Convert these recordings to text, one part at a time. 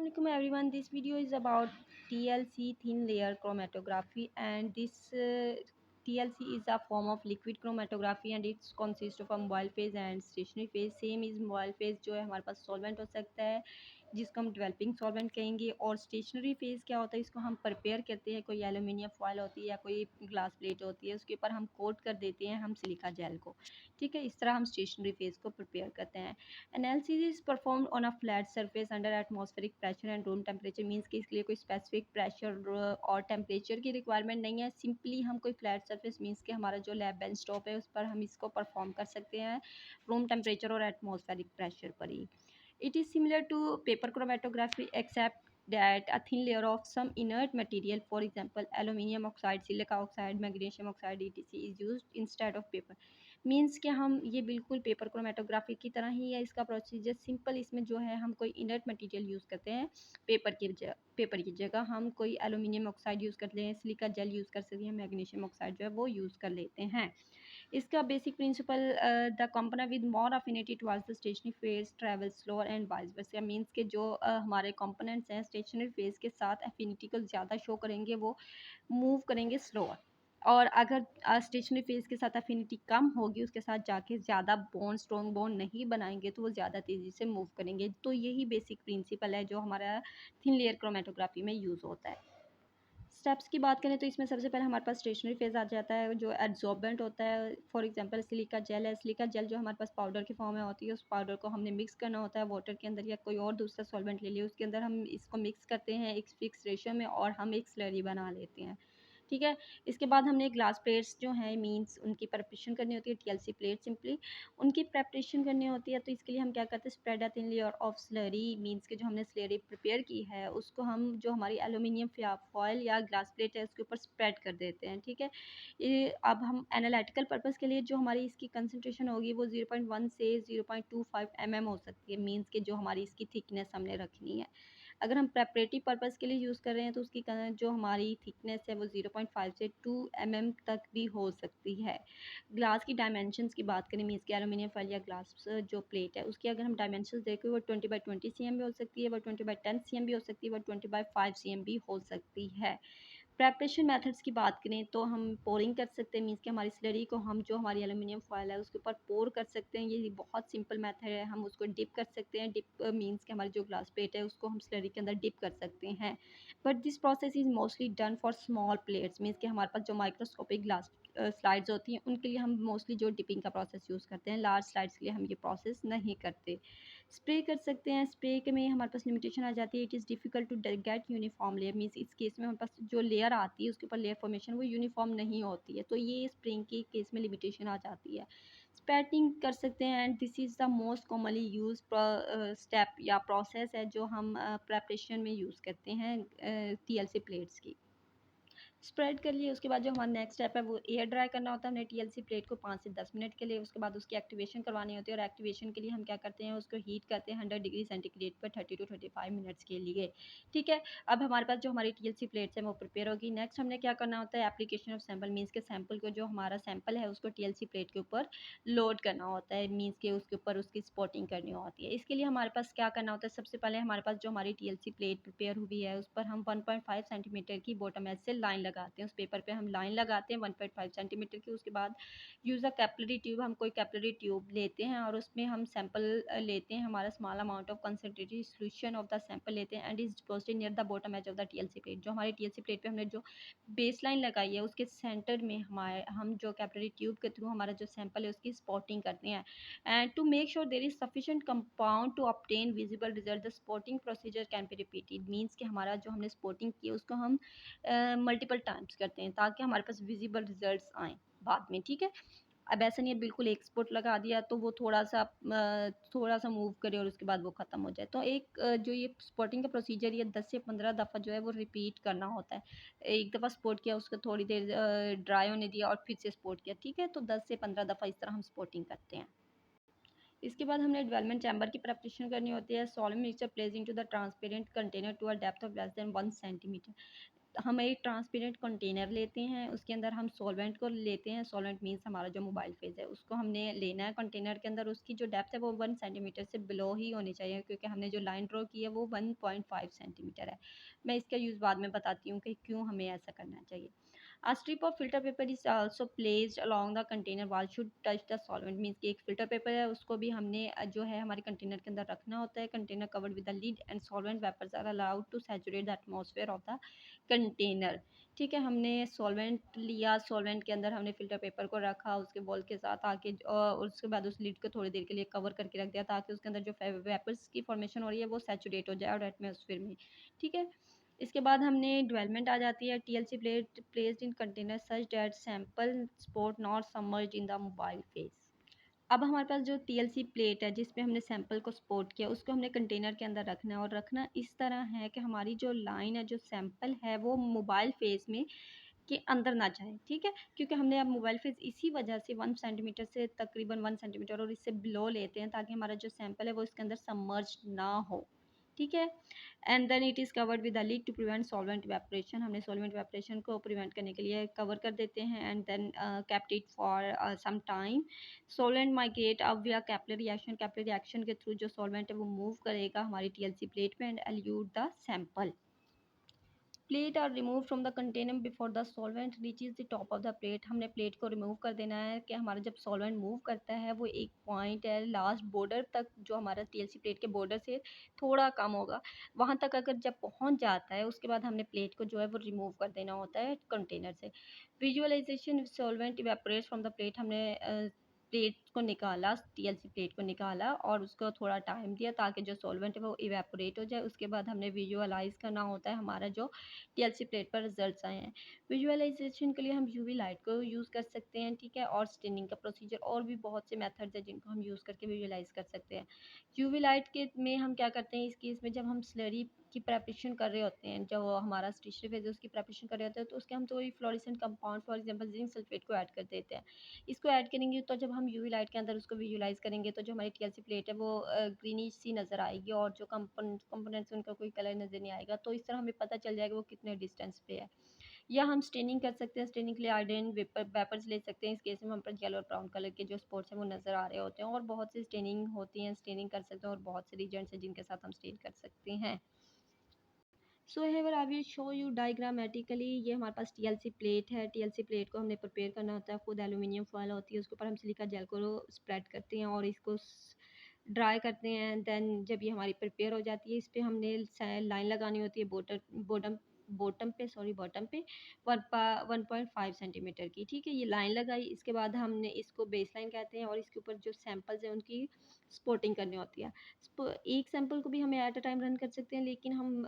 Assalamualaikum everyone. This video is about TLC, thin layer chromatography, and this TLC is a form of liquid chromatography and it consists of a mobile phase and stationary phase. Same is mobile phase जो है हमारे पास solvent हो सकता है जिसको हम developing solvent कहेंगे, और स्टेशनरी फेज़ क्या होता है, इसको हम प्रिपेयर करते हैं, कोई एलुमिनियम फॉयल होती है या कोई ग्लास प्लेट होती है, उसके ऊपर हम कोट कर देते हैं हम सिलिका जेल को। ठीक है, इस तरह हम स्टेशनरी फेज़ को प्रिपेयर करते हैं। Analysis is performed on a flat surface under atmospheric pressure and room temperature. Means कि इसके लिए कोई स्पेसिफिक प्रेशर और टेम्परेचर की रिक्वायरमेंट नहीं है। सिंपली हम कोई फ्लैट सरफेस मींस कि हमारा जो लैब बेंच टॉप है उस पर हम इसको परफॉर्म कर सकते हैं रूम टेम्परेचर और एटमॉस्फेरिक प्रेशर पर ही। It is similar to paper chromatography except that a thin layer of some inert material, for example aluminium oxide, silica oxide, magnesium oxide etc is used instead of paper। Means कि हम ये बिल्कुल paper chromatography की तरह ही है इसका procedure. Simple इसमें जो है हम कोई इनर्ट मटेरियल यूज़ करते हैं पेपर की जगह हम कोई एलुमिनियम ऑक्साइड यूज़ करते हैं, सिलिका जेल यूज़ कर सकते हैं, मैग्नीशियम ऑक्साइड जो है वो यूज़ कर लेते हैं। इसका basic principle the component with more affinity towards the stationary phase travel slower and vice versa. Means के जो हमारे कंपोनेंट्स हैं स्टेशनरी फेज के साथ अफिनिटी को ज़्यादा शो करेंगे, वो मूव करेंगे स्लोअर, और अगर स्टेशनरी फेज के साथ अफिनिटी कम होगी उसके साथ जाके ज़्यादा बॉन्ड स्ट्रॉन्ग बॉन्ड नहीं बनाएंगे तो वो ज़्यादा तेज़ी से मूव करेंगे। तो यही बेसिक प्रिंसिपल है जो हमारा थिन लेयर क्रोमेटोग्राफी में यूज़ होता है। स्टेप्स की बात करें तो इसमें सबसे पहले हमारे पास स्टेशनरी फेज़ आ जाता है जो एड्जॉर्बेंट होता है। फॉर एग्जांपल सिलिका जेल है, सिलिका जेल जो हमारे पास पाउडर की फॉर्म में होती है, उस पाउडर को हमने मिक्स करना होता है वाटर के अंदर या कोई और दूसरा सॉल्वेंट ले लिया, उसके अंदर हम इसको मिक्स करते हैं एक फिक्स रेशियो में और हम एक स्लरी बना लेते हैं। ठीक है, इसके बाद हमने ग्लास प्लेट्स जो हैं मींस उनकी प्रिपरेशन करनी होती है, टीएलसी प्लेट सिंपली उनकी प्रिपरेशन करनी होती है। तो इसके लिए हम क्या करते हैं, spread a thin layer of slurry. Means के जो हमने स्लरी प्रिपेयर की है उसको हम जो हमारी एल्यूमिनियम फॉयल या ग्लास प्लेट है उसके ऊपर स्प्रेड कर देते हैं। ठीक है, ये अब हम एनालिटिकल पर्पज़ के लिए जो हमारी इसकी कंसनट्रेशन होगी वो 0.1 से 0.25 mm हो सकती है। मींस के जो हमारी इसकी थिकनेस हमने रखनी है। अगर हम प्रेपरेटिव पर्पज़ के लिए यूज़ कर रहे हैं तो उसकी जो हमारी थिकनेस है वो 0.5 से 2 mm तक भी हो सकती है। ग्लास की डायमेंशंस की बात करें, मीन्स कि एल्यूमिनियम फॉयल या ग्लास जो प्लेट है उसकी अगर हम डायमेंशंस देखें वो 20x20 cm भी हो सकती है, वो 20x10 cm भी हो सकती है, वो 20x5 cm भी हो सकती है। प्रेपरेशन मेथड्स की बात करें तो हम पोरिंग कर सकते हैं। मींस कि हमारी स्लरी को हम जो हमारी एल्यूमिनियम फॉयल है उसके ऊपर पोर कर सकते हैं। ये बहुत सिंपल मेथड है। हम उसको डिप कर सकते हैं। डिप मींस कि हमारी जो ग्लास प्लेट है उसको हम स्लरी के अंदर डिप कर सकते हैं। But this process is mostly done for small plates. Means कि हमारे पास जो माइक्रोस्कोपिक ग्लास स्लाइड्स होती हैं उनके लिए हम मोस्टली जो डिपिंग का प्रोसेस यूज़ करते हैं। लार्ज स्लाइड्स के लिए हम ये प्रोसेस नहीं करते। स्प्रे कर सकते हैं। स्प्रे के में हमारे पास लिमिटेशन आ जाती है। It is difficult to get uniform layer. Means इस केस में हमारे पास जो लेयर आती है उसके ऊपर लेयर फॉर्मेशन वो यूनिफॉर्म नहीं होती है, तो ये स्प्रेइंग के केस में लिमिटेशन आ जाती है। स्पैटिंग कर सकते हैं and this is the most commonly use step या प्रोसेस है जो हम प्रेपरेशन में यूज़ करते हैं टीएलसी प्लेट्स की। स्प्रेड कर लिए उसके बाद जो हमारा नेक्स्ट स्टेप है वो एयर ड्राई करना होता है हमने टीएलसी प्लेट को 5 से 10 मिनट के लिए। उसके बाद उसकी एक्टिवेशन करवानी होती है और एक्टिवेशन के लिए हम क्या करते हैं उसको हीट करते हैं 100 डिग्री सेंटीग्रेड पर 30 to 35 मिनट्स के लिए। ठीक है, अब हमारे पास जो हमारी टीएलसी प्लेट्स हैं वो प्रिपेयर होगी। नेक्स्ट हमने क्या करना होता है, एप्लीकेशन ऑफ सैंपल। मीन्स के सैंपल को जो हमारा सैंपल है उसको टीएलसी प्लेट के ऊपर लोड करना होता है। मीन्स के उसके ऊपर उसकी स्पॉटिंग करनी होती है। इसके लिए हमारे पास क्या करना होता है, सबसे पहले हमारे पास जो हमारी टीएलसी प्लेट प्रिपेयर हुई है उस पर हम 1.5 सेंटीमीटर की बॉटम एज से लाइन लगाते हैं। उस पेपर पे हम लाइन लगाते हैं 1.5 सेंटीमीटर की। उसके बाद यूज़ अ कैपिलरी ट्यूब। हम कोई कैपिलरी ट्यूब लेते हैं और उसमें हम सैंपल लेते हैं, हमारा small amount of concentrated solution of the sample लेते हैं and is deposited near the bottom edge of the TLC plate. जो हमारी टीएलसी प्लेट पे हमने जो बेस लाइन लगाई है उसके सेंटर में हम जो कैपिलरी ट्यूब के थ्रू हमारा जो सैंपल है उसकी स्पॉटिंग करते हैं। And to make sure there is sufficient compound to obtain visible result the spotting procedure can be repeated. Means कि हमारा जो हमने स्पॉटिंग की है उसको हम मल्टीपल टाइम्स करते हैं ताकि हमारे पास विजिबल रिजल्ट्स आएँ बाद में। ठीक है, अब ऐसा नहीं है बिल्कुल एक स्पॉट लगा दिया तो वो थोड़ा सा मूव करे और उसके बाद वो ख़त्म हो जाए। तो एक जो ये स्पॉटिंग का प्रोसीजर ये 10 से 15 दफ़ा जो है वो रिपीट करना होता है। एक दफ़ा स्पॉट किया उसको थोड़ी देर ड्राई होने दिया और फिर से स्पॉट किया। ठीक है, तो 10 से 15 दफ़ा इस तरह हम स्पॉटिंग करते हैं। इसके बाद हमने डेवलपमेंट चैम्बर की प्रिपरेशन करनी होती है। Solid mixture place into the transparent container to a depth of less than 1 centimetre. हम एक ट्रांसपेरेंट कंटेनर लेते हैं, उसके अंदर हम सॉल्वेंट को लेते हैं। सॉल्वेंट मीन्स हमारा जो मोबाइल फेस है उसको हमने लेना है कंटेनर के अंदर। उसकी जो डेप्थ है वो 1 सेंटीमीटर से बिलो ही होनी चाहिए, क्योंकि हमने जो लाइन ड्रॉ की है वो 1.5 सेंटीमीटर है। मैं इसका यूज़ बाद में बताती हूँ कि क्यों हमें ऐसा करना चाहिए। A strip of filter paper is also placed along the container wall should touch the solvent, means कि एक फिल्टर पेपर है उसको भी हमने जो है हमारे कंटेनर के अंदर रखना होता है। Container covered with the lid and solvent vapours are allowed to saturate the atmosphere of the container. ठीक है, हमने सॉल्वेंट लिया, सॉल्वेंट के अंदर हमने फिल्टर पेपर को रखा उसके बॉल के साथ आके, और उसके बाद उस लिड को थोड़ी देर के लिए कवर करके रख दिया ताकि उसके अंदर जो वेपर्स की फॉर्मेशन हो रही है वो सैचुरेट हो जाए और एटमॉस्फेयर में। ठीक है, इसके बाद हमने डेवलपमेंट आ जाती है। TLC plate placed in container such that sample spot not submerged in the mobile face. अब हमारे पास जो टीएलसी प्लेट है जिसमें हमने सैंपल को स्पोर्ट किया उसको हमने कंटेनर के अंदर रखना है, और रखना इस तरह है कि हमारी जो लाइन है, जो सैंपल है, वो मोबाइल फेस में के अंदर ना जाए। ठीक है, क्योंकि हमने अब मोबाइल फेस इसी वजह से 1 सेंटीमीटर से तकरीबन 1 सेंटीमीटर और इससे बिलो लेते हैं ताकि हमारा जो सैंपल है वो इसके अंदर सबमर्ज ना हो। ठीक है, and then it is covered with a lid to prevent solvent evaporation. हमने सॉल्वेंट इवेपोरेशन को प्रिवेंट करने के लिए कवर कर देते हैं, and then kept it for some time. Solvent migrate अब वी कैपिलरी रिएक्शन के थ्रू जो सॉल्वेंट है वो मूव करेगा हमारी टीएलसी प्लेट में and elute the sample. Plate are removed from the container before the solvent reaches the top of the plate. हमने plate को रिमूव कर देना है कि हमारा जब सॉल्वेंट मूव करता है वो एक पॉइंट है लास्ट बॉर्डर तक, जो हमारा टीएलसी प्लेट के बॉर्डर से थोड़ा कम होगा, वहाँ तक अगर जब पहुँच जाता है उसके बाद हमने प्लेट को जो है वो रिमूव कर देना होता है कंटेनर से। Visualisation solvent evaporates from the plate. हमने प्लेट को निकाला, टीएलसी प्लेट को निकाला और उसको थोड़ा टाइम दिया ताकि जो सॉल्वेंट है वो इवेपोरेट हो जाए। उसके बाद हमने विजुअलाइज करना होता है हमारा जो टीएलसी प्लेट पर रिजल्ट्स आए हैं। विजुअलाइजेशन के लिए हम यूवी लाइट को यूज़ कर सकते हैं। ठीक है, और स्टेनिंग का प्रोसीजर, और भी बहुत से मेथड्स हैं जिनको हम यूज़ करके विजुअलाइज कर सकते हैं। यूवी लाइट के में हम क्या करते हैं इस केस में, जब हम स्लरी की प्रेपरेशन कर रहे होते हैं, जो हमारा स्टेशनरी फेज है उसकी प्रेपरेशन कर रहे होते हैं, तो उसके हम कोई fluorescent compound for example zinc sulphate को ऐड कर देते हैं। इसको ऐड करेंगे तो जब हम यूवी लाइट के अंदर उसको विजुअलाइज करेंगे तो जो हमारी टीएलसी प्लेट है वो ग्रीनिश सी नज़र आएगी, और जो कंपोनेंट्स उनका कोई कलर नज़र नहीं आएगा। तो इस तरह हमें पता चल जाएगा वो कितने डिस्टेंस पे है। या हम स्टेनिंग कर सकते हैं। स्टेनिंग के लिए आयोडीन वेपर्स ले सकते हैं। इस केस में हम पर येलो और ब्राउन कलर के जो स्पॉट्स हैं वो नज़र आ रहे होते हैं, और बहुत सी स्टेनिंग होती हैं, स्टेनिंग कर सकते हैं, और बहुत से रीजन्स हैं जिनके साथ हम स्टेन कर सकते हैं। So however I will show you diagrammatically. ये हमारे पास टीएलसी प्लेट है। टीएलसी प्लेट को हमने प्रिपेयर करना होता है। खुद एल्यूमिनियम फॉयल होती है, उसके ऊपर हम सिलिका जेल को स्प्रेड करते हैं और इसको ड्राई करते हैं। देन जब ये हमारी प्रिपेयर हो जाती है, इस पर हमने लाइन लगानी होती है बॉटम बॉटम पे 1.5 सेंटीमीटर की। ठीक है, ये लाइन लगाई, इसके बाद हमने इसको बेस लाइन कहते हैं, और इसके ऊपर जो सैंपल्स हैं उनकी स्पॉटिंग करनी होती है। एक सैंपल को भी हम एट अ टाइम रन कर सकते हैं, लेकिन हम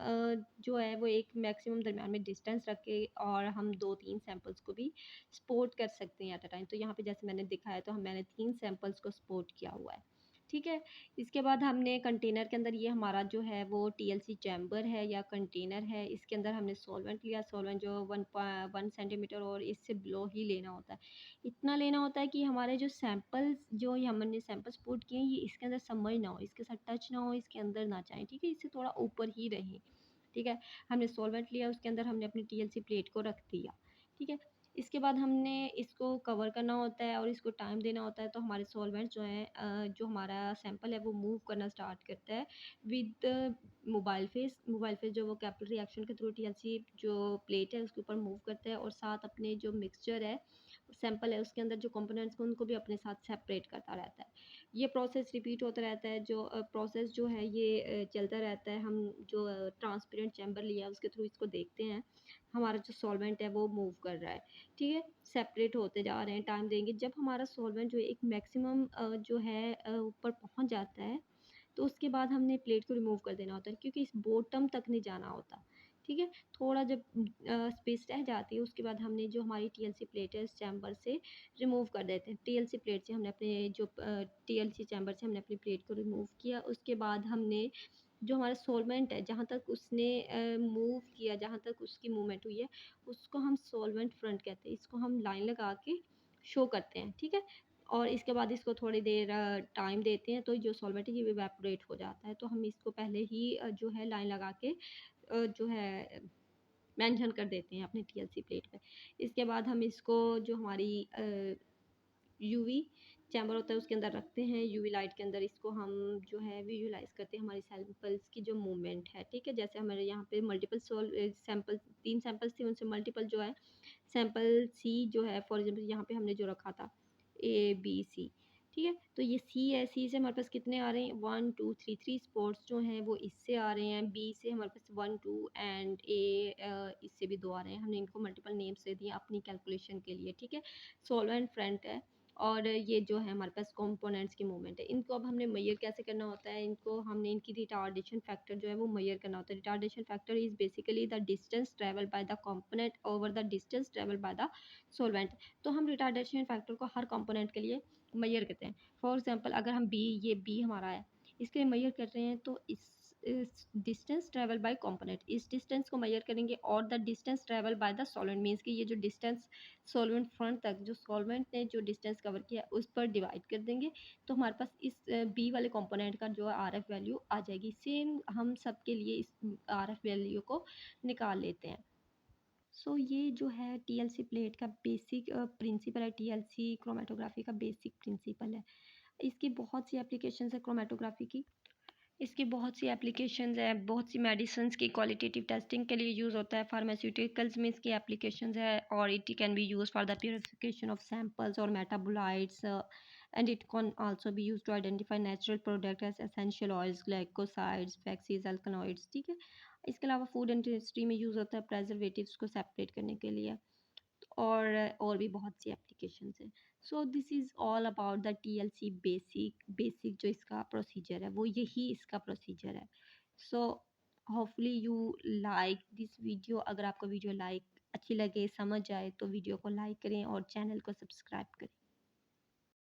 जो है वो एक मैक्सिमम दरम्यान में डिस्टेंस रख के, और हम 2-3 सैंपल्स को भी स्पोर्ट कर सकते हैं एट अ टाइम। तो यहाँ पे जैसे मैंने दिखाया, तो मैंने 3 सैंपल्स को स्पोर्ट किया हुआ है। ठीक है, इसके बाद हमने कंटेनर के अंदर, ये हमारा जो है वो टीएलसी चैम्बर है या कंटेनर है, इसके अंदर हमने सॉल्वेंट लिया। सॉल्वेंट जो 1 सेंटीमीटर और इससे बिलो ही लेना होता है। इतना लेना होता है कि हमारे जो सैंपल्स, जो ये हमने सैंपल्स पुट किए हैं, ये इसके अंदर सबमर्ज ना हो, इसके साथ टच ना हो, इसके अंदर ना जाए। ठीक है, इससे थोड़ा ऊपर ही रहे। ठीक है, हमने सॉल्वेंट लिया, उसके अंदर हमने अपनी टीएलसी प्लेट को रख दिया। ठीक है, इसके बाद हमने इसको कवर करना होता है और इसको टाइम देना होता है। तो हमारे सॉल्वेंट जो है, जो हमारा सैंपल है वो मूव करना स्टार्ट करता है विद मोबाइल फेस जो वो कैपिलरी रिएक्शन के थ्रू टीएलसी जो प्लेट है उसके ऊपर मूव करता है, और साथ अपने जो मिक्सचर है, सैंपल है, उसके अंदर जो कंपोनेंट्स हैं उनको भी अपने साथ सेपरेट करता रहता है। ये प्रोसेस रिपीट होता रहता है। जो प्रोसेस जो है ये चलता रहता है। हम जो ट्रांसपेरेंट चैम्बर लिया उसके थ्रू इसको देखते हैं, हमारा जो सॉल्वेंट है वो मूव कर रहा है। ठीक है, सेपरेट होते जा रहे हैं, टाइम देंगे। जब हमारा सॉल्वेंट जो एक मैक्सिमम जो है ऊपर पहुंच जाता है, तो उसके बाद हमने प्लेट को रिमूव कर देना होता है, क्योंकि इस बॉटम तक नहीं जाना होता। ठीक है, थोड़ा जब स्पेस रह जाती है उसके बाद हमने जो हमारी टीएलसी प्लेट है इस चैम्बर से रिमूव कर देते हैं। टीएलसी प्लेट से हमने अपने जो टीएलसी चैम्बर से हमने अपनी प्लेट को रिमूव किया। उसके बाद हमने जो हमारा सॉल्वेंट है, जहाँ तक उसने मूव किया, जहाँ तक उसकी मूवमेंट हुई है, उसको हम सॉल्वेंट फ्रंट कहते हैं। इसको हम लाइन लगा के शो करते हैं। ठीक है, और इसके बाद इसको थोड़ी देर टाइम देते हैं, तो जो सॉल्वेंट है ये इवेपोरेट हो जाता है। तो हम इसको पहले ही जो है लाइन लगा के जो है मेंशन कर देते हैं अपने टीएलसी प्लेट पे। इसके बाद हम इसको जो हमारी यूवी चैम्बर होता है उसके अंदर रखते हैं। यूवी लाइट के अंदर इसको हम जो है विजुलाइज करते हैं हमारी सैंपल्स की जो मूवमेंट है, ठीक है। जैसे हमारे यहाँ पे मल्टीपल सैंपल, 3 सैंपल्स थे, उनसे मल्टीपल जो है सैंपल सी जो है, फॉर एग्जांपल यहाँ पे हमने जो रखा था ए बी सी, ठीक है। तो ये सी है, सी से हमारे पास कितने आ रहे हैं, 1 2 3, 3 स्पॉट्स जो हैं वो इससे आ रहे हैं। बी से हमारे पास 1 2 एंड ए इससे भी 2 आ रहे हैं। हमने इनको मल्टीपल नेम्स दे दिए अपनी कैलकुलेशन के लिए, ठीक है। सॉल्वेंट फ्रंट है और ये जो है हमारे पास कंपोनेंट्स की मूवमेंट है। इनको अब हमने मेजर कैसे करना होता है, इनको हमने इनकी रिटार्डेशन फैक्टर जो है वो मेजर करना होता है। Retardation factor is basically the distance travel by the component over the distance travel by the solvent. तो हम रिटार्डेशन फैक्टर को हर कंपोनेंट के लिए मेजर करते हैं। फॉर एग्जांपल अगर हम बी, ये बी हमारा है, इसके लिए मेजर कर रहे हैं तो इस डिस्टेंस ट्रेवल बाय कंपोनेंट, इस डिस्टेंस को मेजर करेंगे और the distance travel by the solvent means कि ये जो डिस्टेंस सॉल्वेंट फ्रंट तक जो सॉल्वेंट ने जो डिस्टेंस कवर किया उस पर डिवाइड कर देंगे। तो हमारे पास इस बी वाले कंपोनेंट का जो आर एफ वैल्यू आ जाएगी। सेम हम सब के लिए इस आर एफ वैल्यू को निकाल लेते हैं। सो ये जो है टीएलसी प्लेट का बेसिक प्रिंसिपल है, टीएलसी क्रोमेटोग्राफी का बेसिक प्रिंसिपल है। इसकी बहुत सी एप्लीकेशंस है क्रोमेटोग्राफी की। इसकी बहुत सी एप्लीकेशंस है, बहुत सी मेडिसिन्स की क्वालिटेटिव टेस्टिंग के लिए यूज़ होता है। फार्मास्यूटिकल्स में इसकी एप्लीकेशंस है और it can be use for the purification of samples और metabolites and it can also be use to identify natural product as essential oils, glycosides, फैक्सीज, अल्कनॉइड्स, ठीक है। इसके अलावा फूड इंडस्ट्री में यूज़ होता है प्रेजर्वेटिव्स को सेपरेट करने के लिए। और भी बहुत सी एप्लीकेशंस हैं। So this is all about the TLC basic जो इसका प्रोसीजर है वो यही इसका प्रोसीजर है। So hopefully you like this video. अगर आपको वीडियो लाइक अच्छी लगे, समझ आए तो वीडियो को लाइक करें और चैनल को सब्सक्राइब करें।